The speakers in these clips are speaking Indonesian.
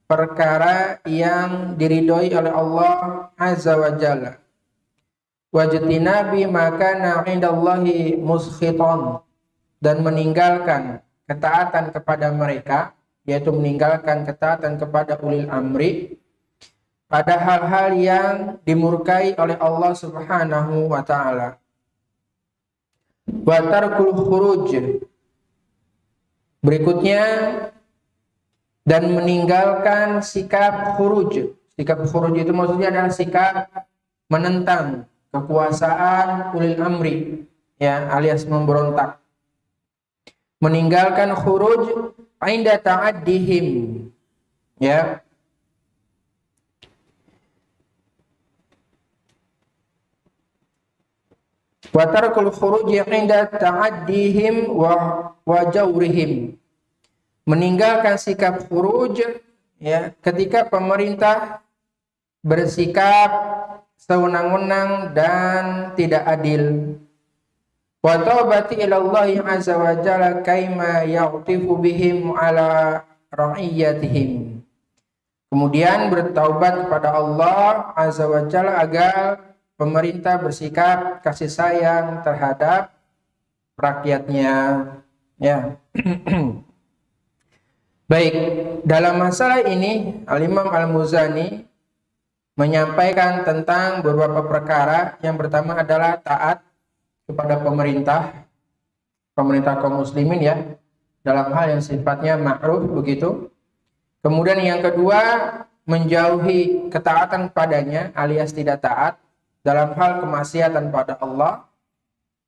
perkara yang diridhoi oleh Allah Azza wa Jalla. Wajtinabi maka na'indallahi muskhiton, dan meninggalkan ketaatan kepada mereka, yaitu meninggalkan ketaatan kepada ulil amri pada hal-hal yang dimurkai oleh Allah Subhanahu wa taala. Wa tarkul khuruj, berikutnya, dan meninggalkan sikap khuruj. Sikap khuruj itu maksudnya adalah sikap menentang kekuasaan ulil amri, ya, alias memberontak. Meninggalkan khuruj inda ta'addihim, ya. Wa tarkul khuruj inda ta'addihim wa jawrihim. Meninggalkan sikap khuruj, ya, ketika pemerintah bersikap sewenang-wenang dan tidak adil. Wa taubati ila Allah azza wa jalla kaima ya'tifu bihim ala ra'iyatihim. Kemudian bertaubat kepada Allah azza wa jalla agar pemerintah bersikap kasih sayang terhadap rakyatnya, ya. Baik, dalam masalah ini Al-Imam Al-Muzani menyampaikan tentang beberapa perkara. Yang pertama adalah taat kepada pemerintah kaum muslimin, ya, dalam hal yang sifatnya ma'ruf begitu. Kemudian yang kedua, menjauhi ketaatan padanya alias tidak taat dalam hal kemaksiatan pada Allah.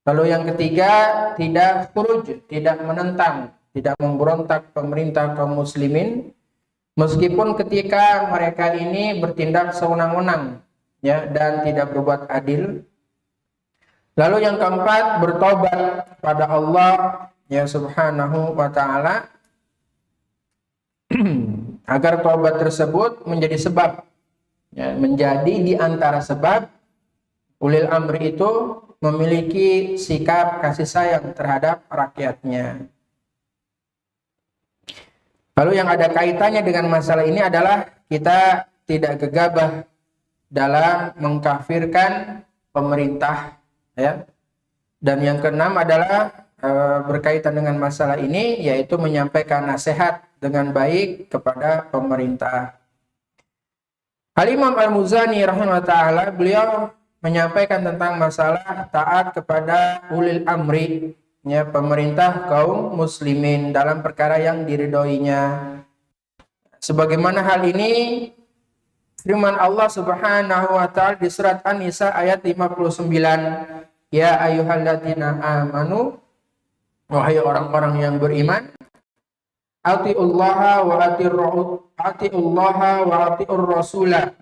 Lalu yang ketiga, tidak khuruj, tidak menentang, tidak memberontak pemerintah kaum muslimin meskipun ketika mereka ini bertindak sewenang-wenang, ya, dan tidak berbuat adil. Lalu yang keempat, bertobat pada Allah, ya, Subhanahu wa taala agar tobat tersebut menjadi sebab, ya, menjadi di antara sebab ulil amri itu memiliki sikap kasih sayang terhadap rakyatnya. Lalu yang ada kaitannya dengan masalah ini adalah kita tidak gegabah dalam mengkafirkan pemerintah, ya. Dan yang keenam adalah berkaitan dengan masalah ini, yaitu menyampaikan nasihat dengan baik kepada pemerintah. Al-Imam Al-Muzani rahimahullah ta'ala, beliau menyampaikan tentang masalah taat kepada ulil amri, ya, pemerintah kaum muslimin dalam perkara yang diridhoinya. Sebagaimana hal ini firman Allah Subhanahu wa taala di surat An-Nisa ayat 59, ya ayyuhalladzina amanu, wahai orang-orang yang beriman, atiullaha wa atiur rasulah,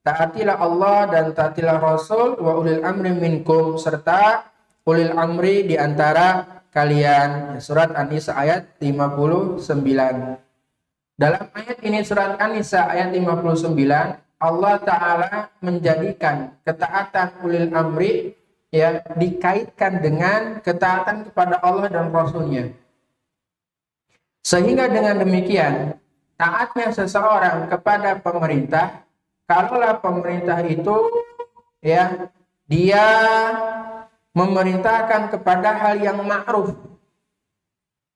taatilah Allah dan taatilah Rasul, wa ulil amri minkum, serta ulil amri di antara kalian. Surat An-Nisa ayat 59. Dalam ayat ini, surat An-Nisa ayat 59, Allah Ta'ala menjadikan ketaatan ulil amri, ya, dikaitkan dengan ketaatan kepada Allah dan Rasulnya. Sehingga dengan demikian, taatnya seseorang kepada pemerintah, kalaulah pemerintah itu, ya, dia memerintahkan kepada hal yang ma'ruf,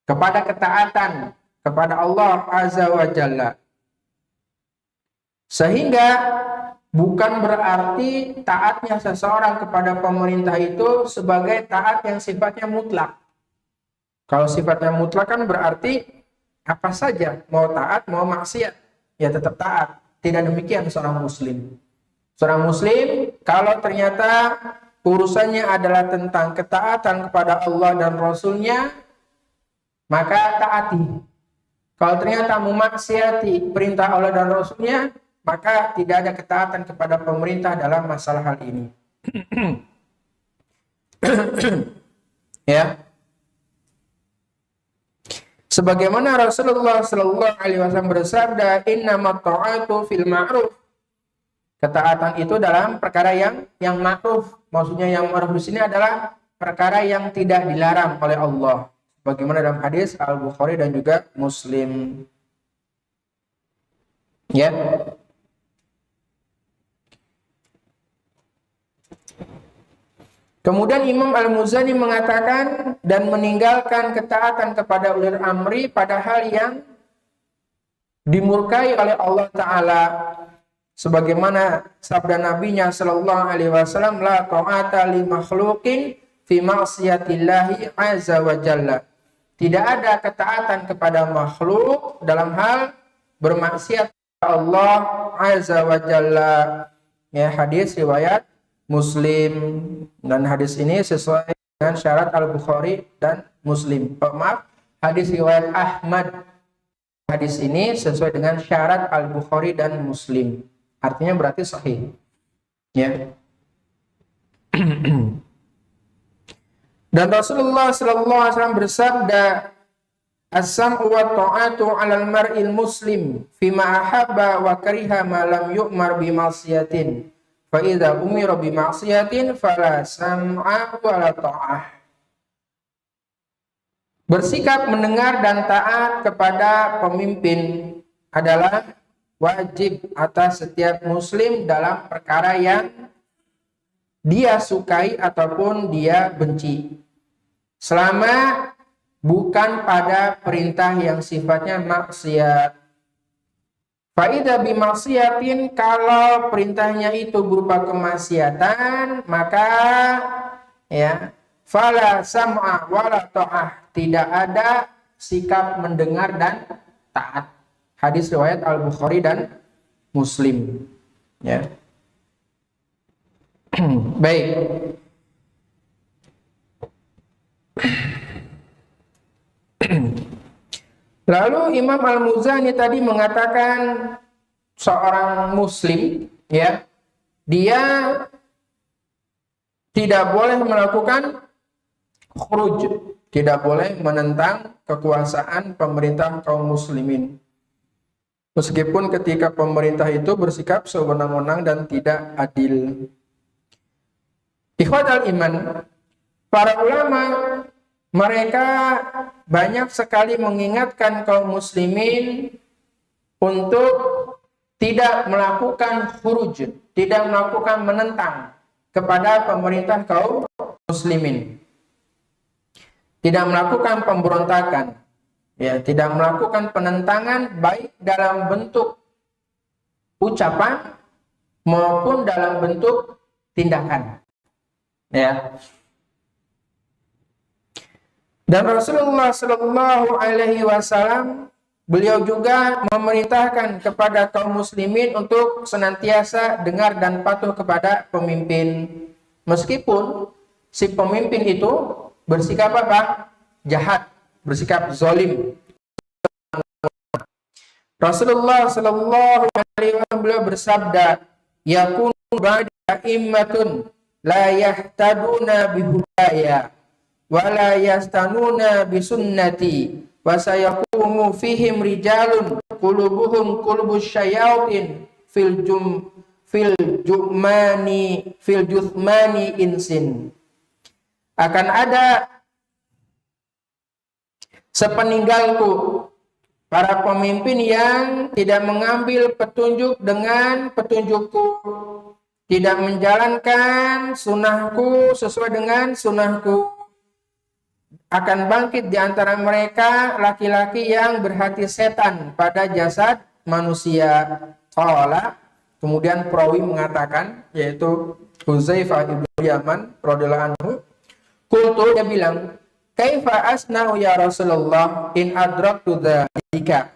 kepada ketaatan kepada Allah Azza wa Jalla, sehingga bukan berarti taatnya seseorang kepada pemerintah itu sebagai taat yang sifatnya mutlak. Kalau sifatnya mutlak kan berarti apa saja, mau taat mau maksiat, ya tetap taat. Tidak demikian seorang muslim. Seorang muslim kalau ternyata urusannya adalah tentang ketaatan kepada Allah dan Rasulnya, maka taati. Kalau ternyata memaksiati perintah Allah dan Rasulnya, maka tidak ada ketaatan kepada pemerintah dalam masalah hal ini. Ya. Sebagaimana Rasulullah sallallahu alaihi wasallam bersabda, innamat ta'atu fil ma'ruf. Ketaatan itu dalam perkara yang ma'ruf. Maksudnya yang ma'ruf di sini adalah perkara yang tidak dilarang oleh Allah. Bagaimana dalam hadis Al-Bukhari dan juga Muslim. Ya. Kemudian Imam Al-Muzani mengatakan dan meninggalkan ketaatan kepada ulil amri pada hal yang dimurkai oleh Allah Ta'ala, sebagaimana sabda nabinya sallallahu alaihi wasallam, la ta'ata li makhluqin fi ma'siyatillahi azza wa jalla. Tidak ada ketaatan kepada makhluk dalam hal bermaksiat Allah azza wa jalla. Ya, hadis riwayat Muslim, dan hadis ini sesuai dengan syarat Al-Bukhari dan Muslim. Maaf, hadis riwayat Ahmad. Hadis ini sesuai dengan syarat Al-Bukhari dan Muslim. Artinya berarti sahih. Ya. Dan Rasulullah sallallahu alaihi wasallam bersabda, "As-sam'u wa ta'atu 'alal mar'il muslim fima ahabba wa kariha ma lam yu'mar bi ma'siyatin. Fa idza umira bi ma'siyatin fala sam'a wa la ta'ah." Bersikap mendengar dan taat kepada pemimpin adalah wajib atas setiap muslim dalam perkara yang dia sukai ataupun dia benci, selama bukan pada perintah yang sifatnya maksiat. Faidah bimaksiatin, kalau perintahnya itu berupa kemaksiatan, maka ya fala sam'a wala ta'ah, tidak ada sikap mendengar dan taat. Hadis riwayat Al-Bukhari dan Muslim. Ya. Baik. Lalu Imam Al-Muzani tadi mengatakan seorang muslim, ya, dia tidak boleh melakukan khuruj, tidak boleh menentang kekuasaan pemerintah kaum muslimin. Meskipun ketika pemerintah itu bersikap sewenang-wenang dan tidak adil. Ikhwatal iman, para ulama mereka banyak sekali mengingatkan kaum muslimin untuk tidak melakukan khuruj, tidak melakukan menentang kepada pemerintah kaum muslimin. Tidak melakukan pemberontakan, ya, tidak melakukan penentangan baik dalam bentuk ucapan maupun dalam bentuk tindakan. Ya. Dan Rasulullah Shallallahu Alaihi Wasallam, beliau juga memerintahkan kepada kaum muslimin untuk senantiasa dengar dan patuh kepada pemimpin, meskipun si pemimpin itu bersikap apa? Jahat, bersikap zalim. Rasulullah Shallallahu Alaihi Wasallam beliau bersabda, yakunu ba'da immatun la yahtaduna bihudaya wala yastanuna bisunnati wa sayaqumu fihim rijalun qulubuhum qulubus syayatin fil juthmani insin. Akan ada sepeninggalku para pemimpin yang tidak mengambil petunjuk dengan petunjukku, tidak menjalankan sunnahku sesuai dengan sunnahku. Akan bangkit di antara mereka laki-laki yang berhati setan pada jasad manusia. Qala, kemudian perawi mengatakan, yaitu Huzaifah ibnu Yaman radhiyallahu anhu, qultu, dia bilang, kaifa asna'u ya Rasulullah in adraktu dzalika.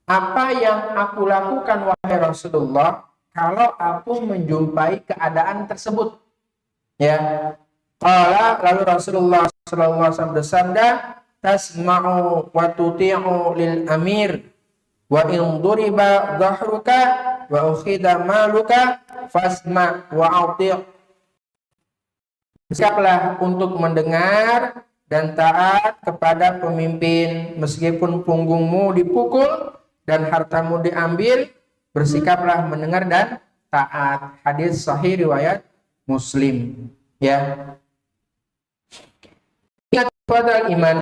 Apa yang aku lakukan wahai Rasulullah kalau aku menjumpai keadaan tersebut? Ya. Qala, lalu Rasulullah sallallahu alaihi wasallam bersabda, tasma'u wa tuti'u lil amir wa in duriba dhahruka wa ukhida maluka fasma' wa ati'. Bersiaplah untuk mendengar dan taat kepada pemimpin, meskipun punggungmu dipukul dan hartamu diambil, bersikaplah mendengar dan taat. Hadis sahih riwayat Muslim. Ya. Ingat pada iman,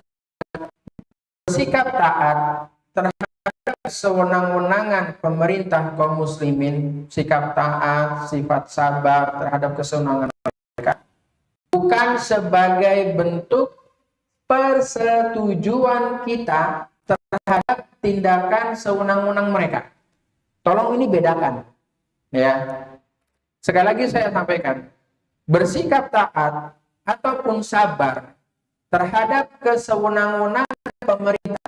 bersikap taat terhadap kesewenang-wenangan pemerintah kaum muslimin, sikap taat, sifat sabar terhadap kesewenangan mereka, bukan sebagai bentuk persetujuan kita terhadap tindakan sewenang-wenang mereka. Tolong ini bedakan, ya. Sekali lagi saya sampaikan, bersikap taat ataupun sabar terhadap kesewenang-wenangan pemerintah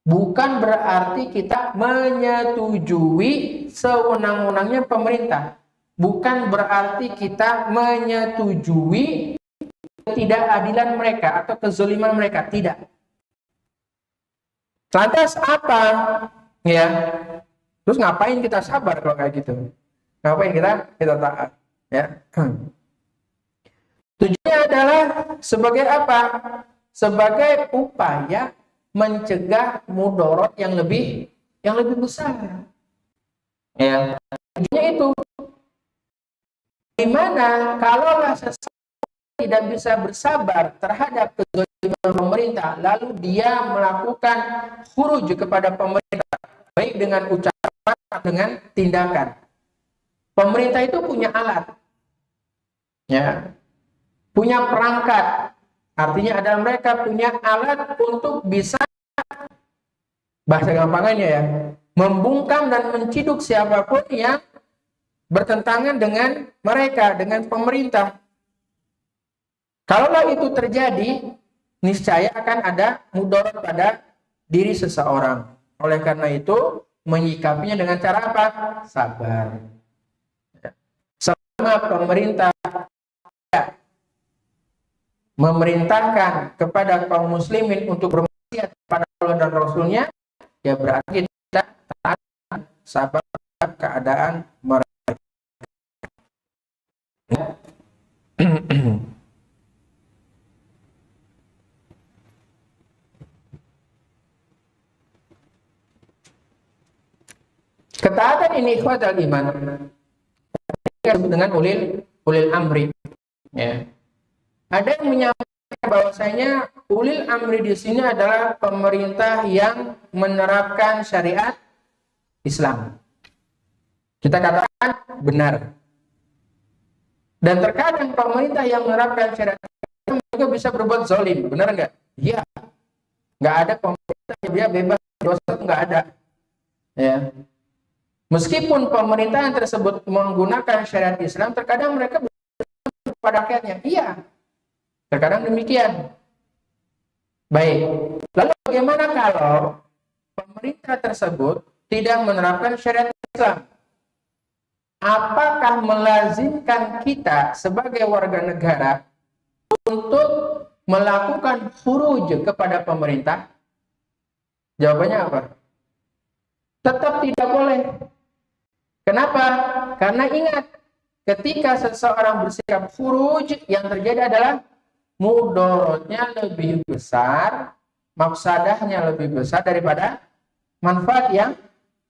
bukan berarti kita menyetujui sewenang-wenangnya pemerintah. Bukan berarti kita menyetujui ketidakadilan mereka atau kezaliman mereka. Tidak. Lantas apa? Ya. Terus ngapain kita sabar kalau kayak gitu? Ngapain kita taat? Ya. Tujuannya adalah sebagai apa? Sebagai upaya mencegah mudorot yang lebih besar. Ya. Tujuannya itu. Dimana kalaulah seseorang tidak bisa bersabar terhadap kezaliman pemerintah, lalu dia melakukan khuruj kepada pemerintah, baik dengan ucapan atau dengan tindakan. Pemerintah itu punya alat, ya, punya perangkat. Artinya adalah mereka punya alat untuk bisa, bahasa gampangannya ya, membungkam dan menciduk siapapun yang bertentangan dengan mereka, dengan pemerintah. Kalaulah itu terjadi, niscaya akan ada mudarat pada diri seseorang. Oleh karena itu, menyikapinya dengan cara apa? Sabar. Selama pemerintah memerintahkan kepada kaum muslimin untuk bermaksiat kepada Allah dan Rasulnya, ya berarti kita taat, sabar keadaan mereka. Ketaatan ini ikhwatal iman disebut dengan ulil amri. Ya. Ada yang menyampaikan bahwasanya ulil amri di sini adalah pemerintah yang menerapkan syariat Islam. Kita katakan benar. Dan terkadang pemerintah yang menerapkan syariat Islam juga bisa berbuat zalim, benar enggak? Iya. Enggak ada pemerintah yang dia bebas dosa, itu enggak ada. Ya. Meskipun pemerintahan tersebut menggunakan syariat Islam, terkadang mereka pada rakyatnya. Iya. Terkadang demikian. Baik. Lalu bagaimana kalau pemerintah tersebut tidak menerapkan syariat Islam? Apakah melazimkan kita sebagai warga negara untuk melakukan khuruj kepada pemerintah? Jawabannya apa? Tetap tidak boleh. Kenapa? Karena ingat, ketika seseorang bersikap khuruj, yang terjadi adalah mudorotnya lebih besar, mafsadahnya lebih besar daripada manfaat yang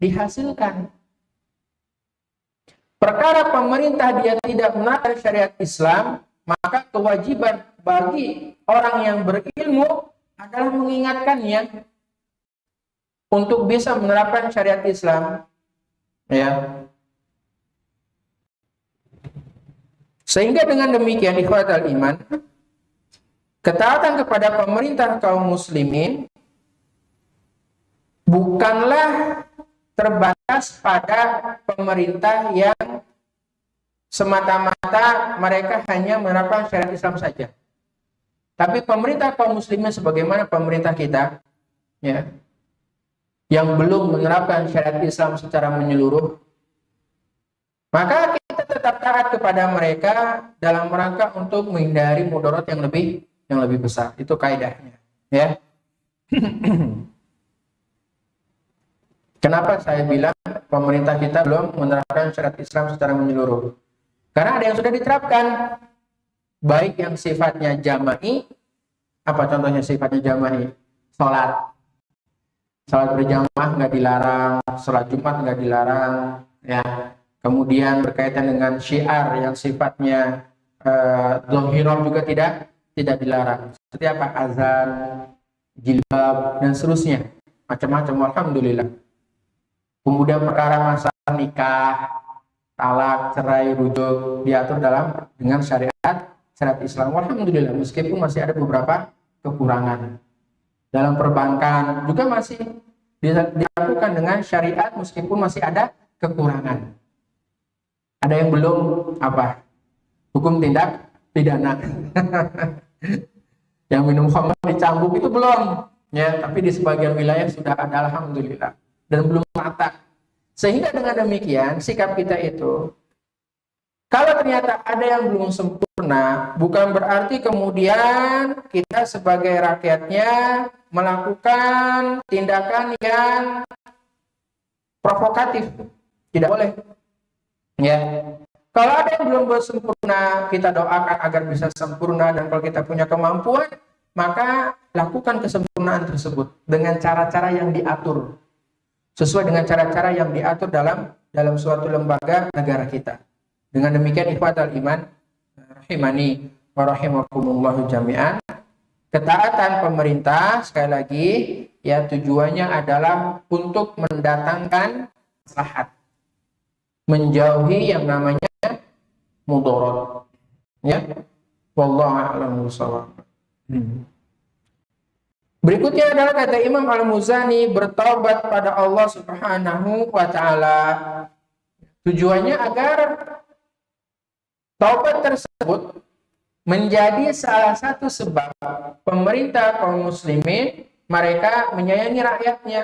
dihasilkan. Perkara pemerintah dia tidak menerapkan syariat Islam, maka kewajiban bagi orang yang berilmu adalah mengingatkannya untuk bisa menerapkan syariat Islam. Ya. Sehingga dengan demikian ikhwatal iman, ketaatan kepada pemerintah kaum muslimin bukanlah terbatas pada pemerintah yang semata-mata mereka hanya menerapkan syariat Islam saja. Tapi pemerintah kaum muslimin sebagaimana pemerintah kita, ya, yang belum menerapkan syariat Islam secara menyeluruh, maka kita tetap taat kepada mereka dalam rangka untuk menghindari mudarat yang lebih besar. Itu kaidahnya, ya. Kenapa saya bilang pemerintah kita belum menerapkan syariat Islam secara menyeluruh? Karena ada yang sudah diterapkan, baik yang sifatnya jama'i. Apa contohnya sifatnya jama'i? Salat berjamaah nggak dilarang, salat Jumat nggak dilarang, ya. Kemudian berkaitan dengan syiar yang sifatnya zahirah juga tidak dilarang. Seperti apa? Azan, jilbab dan seterusnya, macam-macam. Alhamdulillah. Kemudian perkara masalah nikah, talak, cerai, rujuk diatur dengan syariat Islam. Alhamdulillah, meskipun masih ada beberapa kekurangan. Dalam perbankan juga masih dilakukan dengan syariat meskipun masih ada kekurangan. Ada yang belum apa? Hukum tindak pidana. Yang minum khamr dicambuk itu belum, ya, tapi di sebagian wilayah sudah ada, alhamdulillah, dan belum rata. Sehingga dengan demikian sikap kita itu, kalau ternyata ada yang belum sempurna, bukan berarti kemudian kita sebagai rakyatnya melakukan tindakan yang provokatif. Tidak boleh. Ya. Kalau ada yang belum sempurna, kita doakan agar bisa sempurna, dan kalau kita punya kemampuan, maka lakukan kesempurnaan tersebut dengan cara-cara yang diatur. Sesuai dengan cara-cara yang diatur dalam suatu lembaga negara kita. Dengan demikian ikhwatal iman rahimani wa rahimakumullahu jami'an, ketaatan pemerintah sekali lagi ya tujuannya adalah untuk mendatangkan maslahat, menjauhi yang namanya mudarat. Ya. Wallahu a'lam bishawab. Berikutnya adalah kata Imam Al-Muzani, bertaubat pada Allah Subhanahu wa taala. Tujuannya agar taubat tersebut menjadi salah satu sebab pemerintah kaum muslimin mereka menyayangi rakyatnya.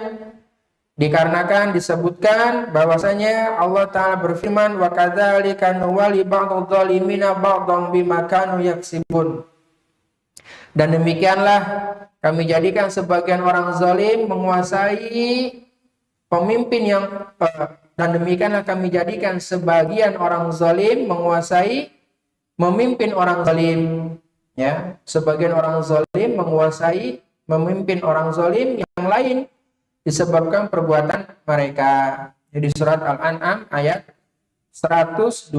Dikarenakan disebutkan bahwasanya Allah Ta'ala berfirman, wa kadzalika nuwalli ba'dadh dhalimina ba'dhan bima kanu yaksibun. Dan demikianlah kami jadikan sebagian orang zalim menguasai pemimpin yang dan demikianlah kami jadikan sebagian orang zalim menguasai memimpin orang zalim, ya, sebagian orang zalim menguasai memimpin orang zalim yang lain disebabkan perbuatan mereka. Jadi surat Al-An'am ayat 129.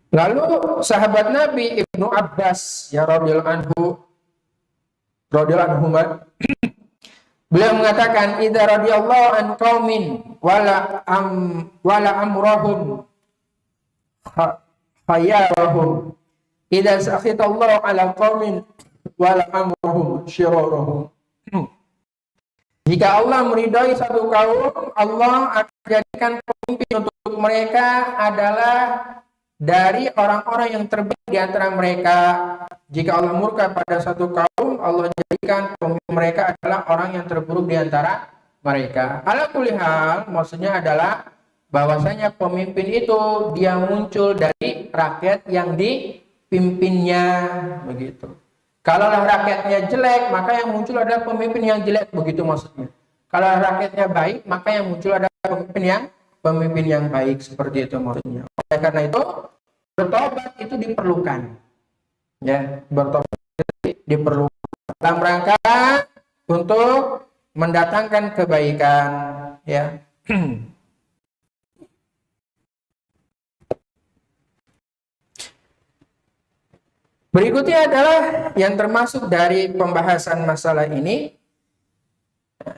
Lalu sahabat Nabi Ibnu Abbas ya radhiyallahu anhu beliau mengatakan, idza radhiyallahu an qaumin wala amrahum khayarahum, idza sakhitallahu ala qaumin wala amrahum syirarahum. Jika Allah meridai satu kaum, Allah akan jadikan pemimpin untuk mereka adalah dari orang-orang yang terbaik di antara mereka. Jika Allah murka pada satu kaum, Allah jadikan pemimpin mereka adalah orang yang terburuk di antara mereka. Ala kulli hal, maksudnya adalah bahwasanya pemimpin itu dia muncul dari rakyat yang dipimpinnya, begitu. Kalaulah rakyatnya jelek, maka yang muncul adalah pemimpin yang jelek, begitu maksudnya. Kalau rakyatnya baik, maka yang muncul adalah pemimpin yang baik, seperti itu maksudnya. Oleh karena itu, bertobat itu diperlukan. Ya, bertobat itu diperlukan dalam rangka untuk mendatangkan kebaikan, ya. Berikutnya adalah yang termasuk dari pembahasan masalah ini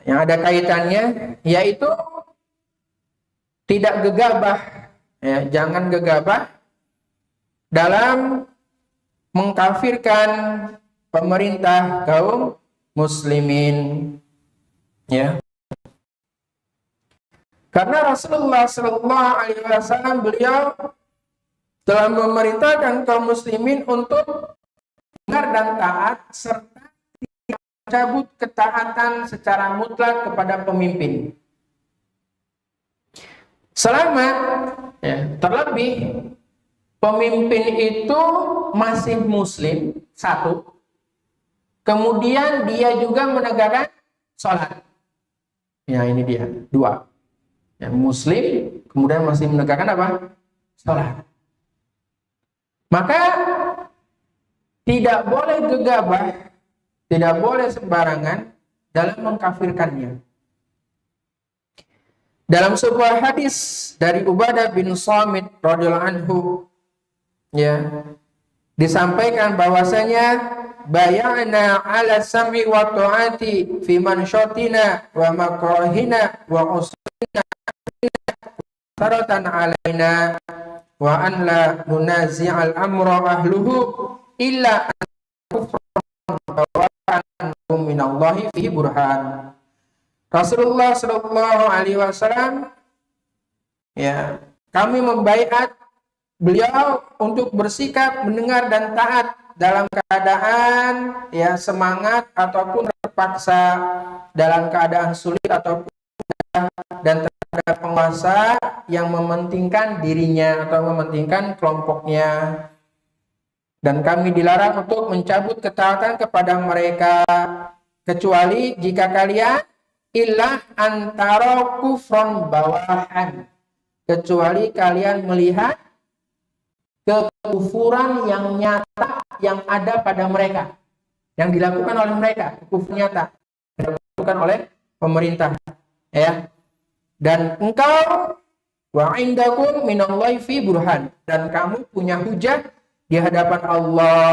yang ada kaitannya, yaitu tidak gegabah, ya, jangan gegabah dalam mengkafirkan pemerintah kaum muslimin, ya. Karena Rasulullah Shallallahu Alaihi Wasallam beliau telah memerintahkan kaum muslimin untuk benar dan taat serta tidak mencabut ketaatan secara mutlak kepada pemimpin. Selama, ya, terlebih pemimpin itu masih muslim, satu, kemudian dia juga menegakkan sholat. Ya, ini dia, dua. Ya, muslim, kemudian masih menegakkan apa? Sholat. Maka tidak boleh gegabah, tidak boleh sembarangan dalam mengkafirkannya. Dalam sebuah hadis dari Ubadah bin Samit radhiyallahu anhu, ya, disampaikan bahwasanya bayana ala sam'i wa ta'ati fi manshatina wa makrahina wa usrina saratan alaina wa an la nunazi'al amra ahluhu illa an kufran minallahi fihi burhan. Rasulullah sallallahu alaihi wasallam, ya, kami membaiat beliau untuk bersikap mendengar dan taat dalam keadaan ya semangat ataupun terpaksa, dalam keadaan sulit ataupun dan terhadap penguasa yang mementingkan dirinya atau mementingkan kelompoknya. Dan kami dilarang untuk mencabut ketaatan kepada mereka kecuali jika kalian illa antara kufron bawahan, kecuali kalian melihat kekufuran yang nyata yang ada pada mereka, yang dilakukan oleh mereka, kekufuran nyata yang dilakukan oleh pemerintah, ya. Dan engkau wa indakum minallahi fi burhan, dan kamu punya hujah di hadapan Allah.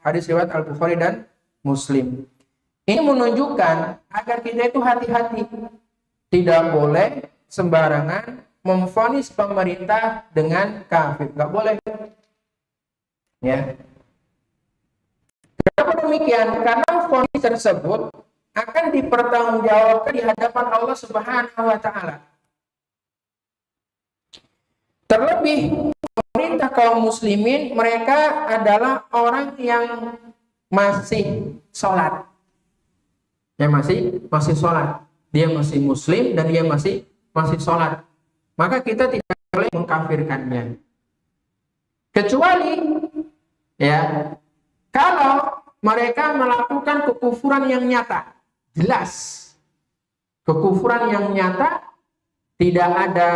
Hadis riwayat Al-Bukhari dan Muslim. Ini menunjukkan agar kita itu hati-hati, tidak boleh sembarangan memvonis pemerintah dengan kafir, nggak boleh. Ya. Kenapa demikian? Karena vonis tersebut akan dipertanggungjawabkan di hadapan Allah Subhanahu wa taala. Terlebih pemerintah kaum muslimin, mereka adalah orang yang masih sholat. Masih sholat. Dia masih muslim dan dia masih sholat. Maka kita tidak boleh mengkafirkannya. Kecuali ya kalau mereka melakukan kekufuran yang nyata, jelas. Kekufuran yang nyata, tidak ada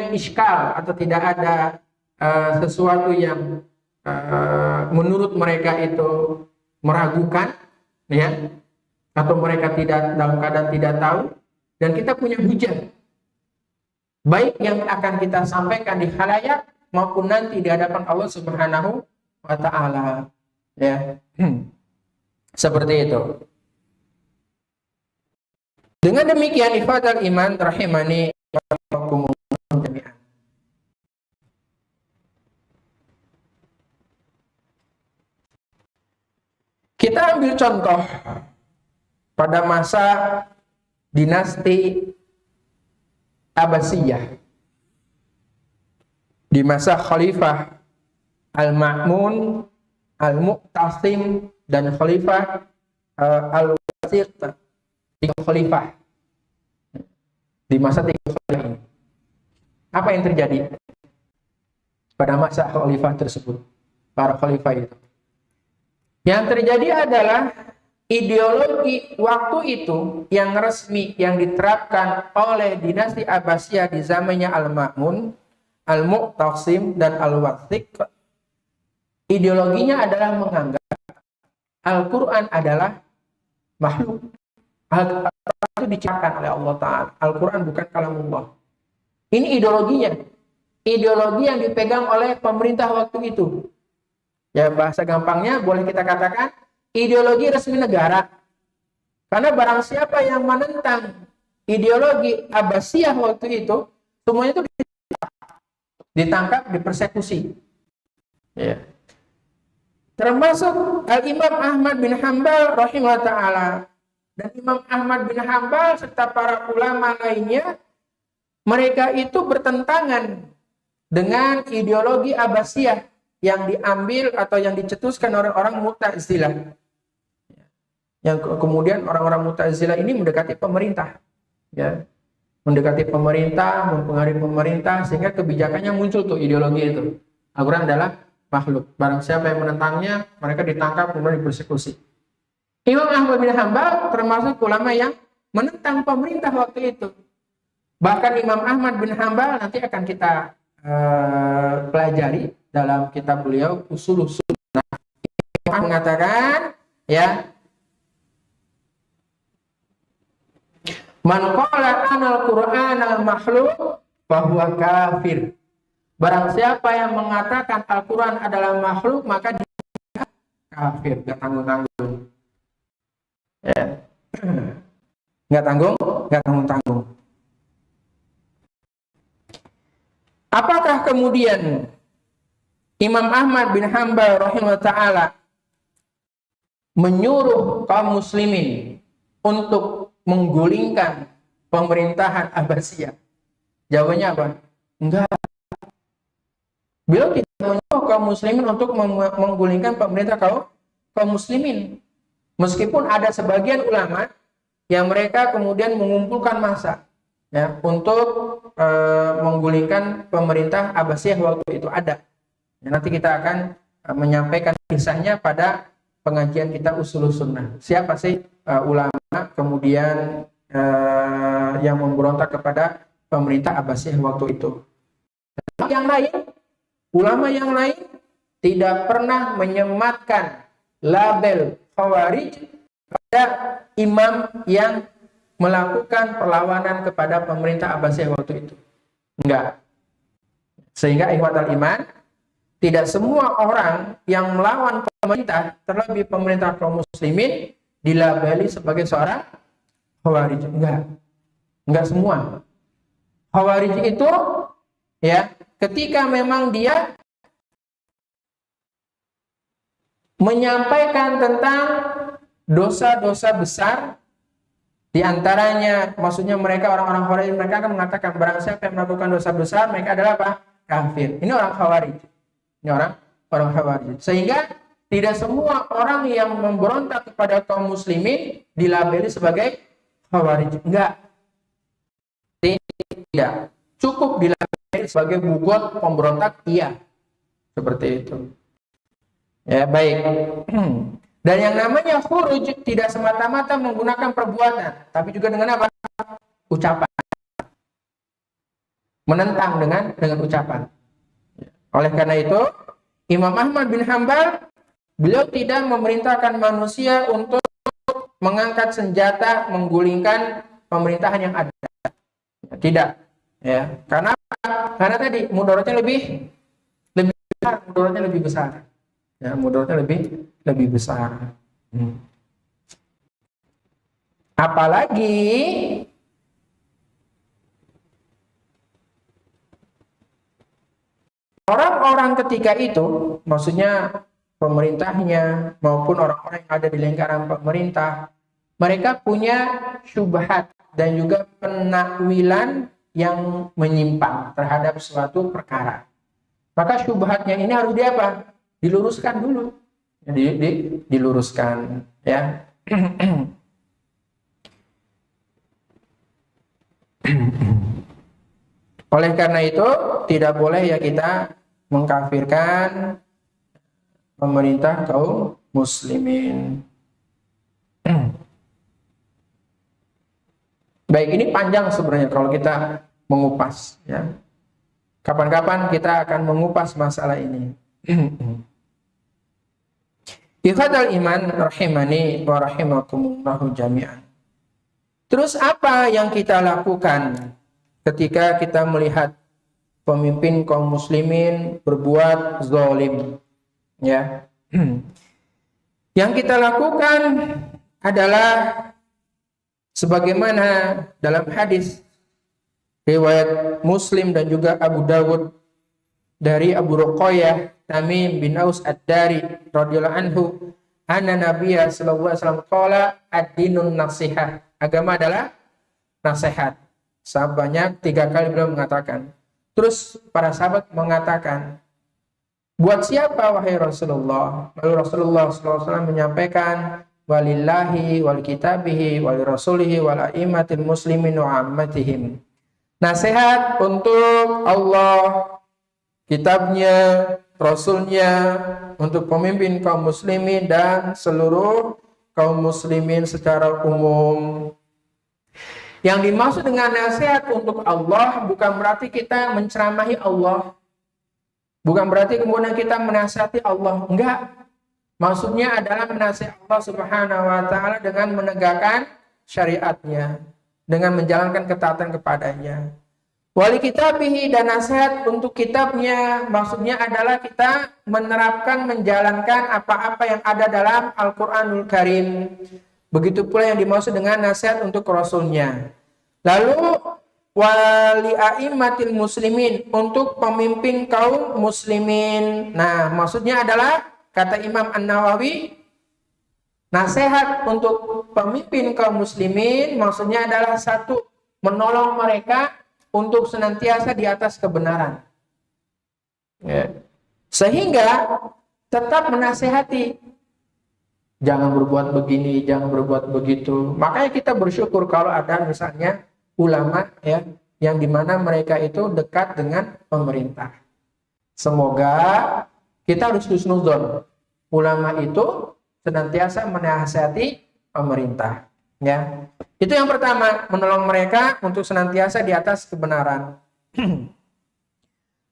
iskal atau tidak ada sesuatu yang menurut mereka itu meragukan, ya, atau mereka tidak dalam keadaan tidak tahu, dan kita punya hujah baik yang akan kita sampaikan di khalayak maupun nanti di hadapan Allah Subhanahu wa taala, ya. Seperti itu. Dengan demikian ikhwatal iman rahimani wa rahimakumullah jami'an. Kita ambil contoh pada masa dinasti Abbasiyah, di masa Khalifah Al-Ma'mun, Al-Mu'tasim, dan Khalifah Al-Wasiq, tiga khalifah. Di masa tiga khalifah ini, apa yang terjadi pada masa khalifah tersebut, para khalifah itu? Yang terjadi adalah ideologi waktu itu yang resmi yang diterapkan oleh dinasti Abbasiyah di zamannya Al-Ma'mun, Al-Mu'tasim, dan Al-Wasiq. Ideologinya adalah menganggap Al-Quran adalah makhluk. Al-Quran itu diciptakan oleh Allah Ta'ala. Al-Quran bukan kalamullah. Ini ideologinya. Ideologi yang dipegang oleh pemerintah waktu itu. Ya, bahasa gampangnya boleh kita katakan ideologi resmi negara. Karena barang siapa yang menentang ideologi Abbasiyah waktu itu, semuanya itu ditangkap, dipersekusi. Ya. Termasuk Al-Imam Ahmad bin Hanbal rahimahullah ta'ala. Dan Imam Ahmad bin Hanbal serta para ulama lainnya, mereka itu bertentangan dengan ideologi Abbasiyah yang diambil atau yang dicetuskan oleh orang Mu'tazilah. Yang kemudian orang-orang Mu'tazilah ini mendekati pemerintah, ya, mendekati pemerintah, mempengaruhi pemerintah, sehingga kebijakannya muncul tuh ideologi itu. Al-Quran adalah makhluk. Barang siapa yang menentangnya, mereka ditangkap kemudian dipersekusi. Imam Ahmad bin Hanbal termasuk ulama yang menentang pemerintah waktu itu. Bahkan Imam Ahmad bin Hanbal nanti akan kita pelajari dalam kitab beliau Ushul Sunnah. Imam mengatakan, ya, man qala anal Qur'an al makhluk fahuwa kafir Barang siapa yang mengatakan Al-Quran adalah makhluk, maka dia kafir, nggak tanggung-tanggung. Ya. Nggak tanggung-tanggung. Apakah kemudian Imam Ahmad bin Hanbal rahimahullah ta'ala menyuruh kaum muslimin untuk menggulingkan pemerintahan Abbasiyah? Jawabannya apa? Enggak. Beliau tidak menyuruh kaum muslimin untuk menggulingkan pemerintah kaum muslimin. Meskipun ada sebagian ulama yang mereka kemudian mengumpulkan massa ya untuk menggulingkan pemerintah Abbasiyah waktu itu ada. Ya, nanti kita akan menyampaikan kisahnya pada pengajian kita Ushulus Sunnah. Siapa sih ulama kemudian yang memberontak kepada pemerintah Abbasiyah waktu itu? Ulama yang lain tidak pernah menyematkan label Khawarij pada imam yang melakukan perlawanan kepada pemerintah Abbasiyah waktu itu. Enggak. Sehingga ikhwatal iman, tidak semua orang yang melawan pemerintah, terlebih pemerintah kaum muslimin, dilabeli sebagai seorang Khawarij. Enggak semua. Khawarij itu ya, ketika memang dia menyampaikan tentang dosa-dosa besar, di antaranya, maksudnya mereka orang-orang Khawarij, mereka akan mengatakan barang siapa yang melakukan dosa besar, mereka adalah apa? Kafir. Ini orang Khawarij. Ini orang Khawarij. Sehingga tidak semua orang yang memberontak kepada kaum muslimin dilabeli sebagai Khawarij. Enggak. Tidak. Cukup dilabeli sebagai bugot pemberontak, iya. Seperti itu. Ya, baik. Dan yang namanya khuruj tidak semata-mata menggunakan perbuatan, tapi juga dengan apa? Ucapan. Menentang dengan ucapan. Oleh karena itu, Imam Ahmad bin Hanbal, beliau tidak memerintahkan manusia untuk mengangkat senjata menggulingkan pemerintahan yang ada. Tidak. Ya, karena tadi mudaratnya lebih besar. Ya, mudaratnya lebih besar. Apalagi orang-orang ketika itu, maksudnya pemerintahnya maupun orang-orang yang ada di lingkaran pemerintah, mereka punya syubhat dan juga penakwilan yang menyimpang terhadap suatu perkara. Maka syubhatnya ini harus diluruskan dulu. Diluruskan ya. Oleh karena itu tidak boleh ya kita mengkafirkan pemerintah kaum muslimin. Baik, ini panjang sebenarnya kalau kita mengupas ya. Kapan-kapan kita akan mengupas masalah ini. Ikhwatal iman rahimani wa rahimakumullahu jami'an. Terus apa yang kita lakukan ketika kita melihat pemimpin kaum muslimin berbuat zalim? Ya. Yang kita lakukan adalah sebagaimana dalam hadis riwayat Muslim dan juga Abu Dawud dari Abu Ruqayyah Tamim bin Aus Ad-Dari radhiyallahu anhu, anna Nabiyya sallallahu alaihi wasallam qala ad-dinun nasihah. Agama adalah nasihat. Sebanyak 3 kali beliau mengatakan. Terus para sahabat mengatakan, buat siapa wahai Rasulullah? Lalu Rasulullah sallallahu alaihi wasallam menyampaikan, walillahi wal kitabihi wal rasulihi wal a'immatil muslimin wa ammatihim. Nasihat untuk Allah, kitabnya, rasulnya, untuk pemimpin kaum muslimin dan seluruh kaum muslimin secara umum. Yang dimaksud dengan nasihat untuk Allah bukan berarti kita menceramahi Allah, bukan berarti kemudian kita menasihati Allah, enggak. Maksudnya adalah menasihati Allah Subhanahu wa taala dengan menegakkan syariatnya, dengan menjalankan ketaatan kepadanya. Wali kitabihi, dan nasihat untuk kitabnya, maksudnya adalah kita menerapkan, menjalankan apa-apa yang ada dalam Al-Quranul Karim. Begitu pula yang dimaksud dengan nasihat untuk Rasulnya. Lalu wali a'immatil muslimin, untuk pemimpin kaum muslimin. Nah, maksudnya adalah, kata Imam An-Nawawi, nasihat untuk pemimpin kaum muslimin maksudnya adalah satu, menolong mereka untuk senantiasa di atas kebenaran. Ya. Sehingga tetap menasihati, jangan berbuat begini, jangan berbuat begitu. Makanya kita bersyukur kalau ada misalnya ulama ya, yang dimana mereka itu dekat dengan pemerintah. Semoga kita harus husnuzon. Ulama itu senantiasa menasihati pemerintah. Ya, itu yang pertama, menolong mereka untuk senantiasa di atas kebenaran.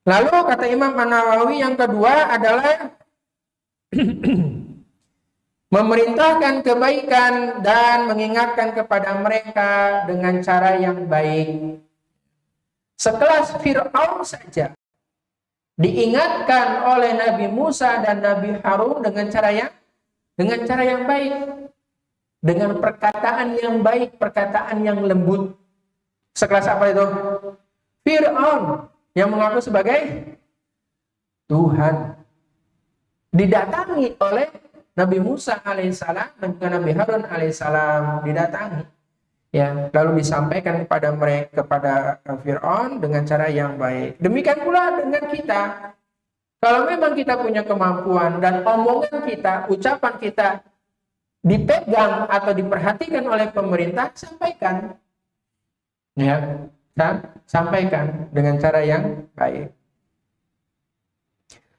Lalu kata Imam An-Nawawi, yang kedua adalah memerintahkan kebaikan dan mengingatkan kepada mereka dengan cara yang baik. Sekelas Fir'aun saja diingatkan oleh Nabi Musa dan Nabi Harun dengan cara yang baik. Dengan perkataan yang baik, perkataan yang lembut. Sekelas apa itu? Fir'aun yang mengaku sebagai Tuhan didatangi oleh Nabi Musa alaihissalam dan juga Nabi Harun alaihissalam, didatangi. Ya, lalu disampaikan kepada mereka, kepada Fir'aun dengan cara yang baik. Demikian pula dengan kita. Kalau memang kita punya kemampuan dan omongan kita, ucapan kita dipegang atau diperhatikan oleh pemerintah, sampaikan. Ya, sampaikan dengan cara yang baik.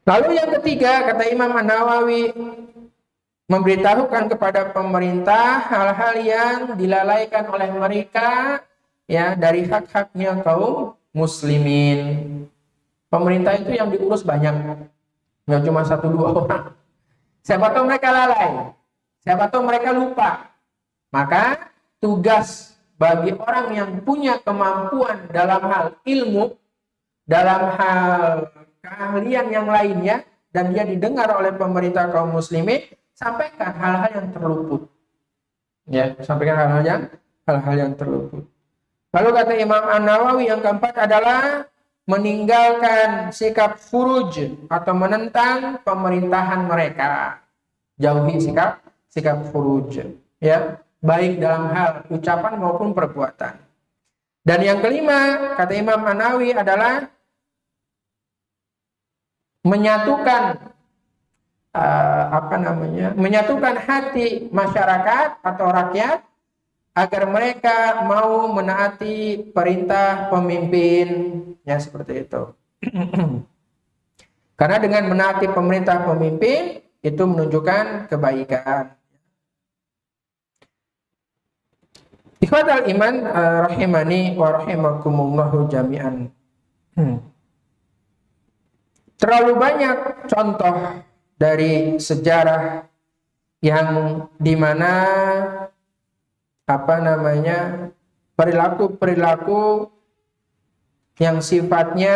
Lalu yang ketiga, kata Imam An-Nawawi, memberitahukan kepada pemerintah hal-hal yang dilalaikan oleh mereka ya dari hak-haknya kaum muslimin. Pemerintah itu yang diurus banyak, nggak cuma 1-2 orang. Siapa tahu mereka lalai, siapa tahu mereka lupa. Maka tugas bagi orang yang punya kemampuan dalam hal ilmu, dalam hal keahlian yang lainnya, dan dia didengar oleh pemerintah kaum muslimin, sampaikan hal-hal yang terluput. Ya, sampaikan hal-hal yang terluput. Lalu kata Imam An-Nawawi, yang keempat adalah meninggalkan sikap furuj atau menentang pemerintahan mereka. Jauhi sikap furuj, ya, baik dalam hal ucapan maupun perbuatan. Dan yang kelima, kata Imam An-Nawawi, adalah menyatukan menyatukan hati masyarakat atau rakyat agar mereka mau menaati perintah pemimpin, ya seperti itu. Karena dengan menaati pemerintah pemimpin itu menunjukkan kebaikan. Ikhwatal iman rahimani wa rahimakumullahu jami'an. Terlalu banyak contoh dari sejarah yang dimana perilaku-perilaku yang sifatnya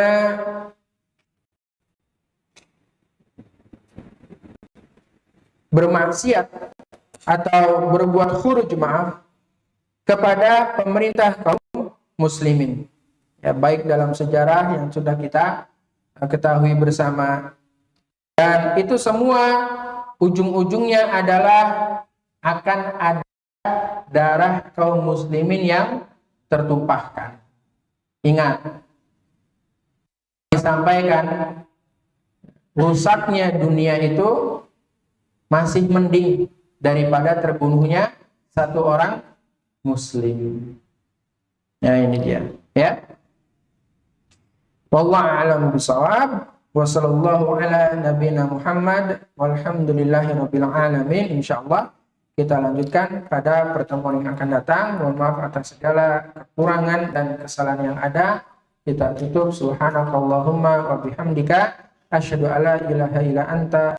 bermaksiat atau berbuat khuruj, kepada pemerintah kaum muslimin. Ya, baik dalam sejarah yang sudah kita ketahui bersama. Dan itu semua ujung-ujungnya adalah akan ada darah kaum muslimin yang tertumpahkan. Ingat, disampaikan rusaknya dunia itu masih mending daripada terbunuhnya satu orang muslim. Ya, ini dia, ya. Wallahu a'lam bishawab. Wa sallallahu ala nabiyina Muhammad walhamdulillahirabbil alamin. Insyaallah kita lanjutkan pada pertemuan yang akan datang. Mohon maaf atas segala kekurangan dan kesalahan yang ada. Kita tutup subhanakallahumma wa bihamdika asyhadu alla ilaha illa anta.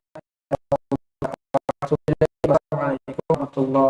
Assalamualaikum warahmatullahi wabarakatuh.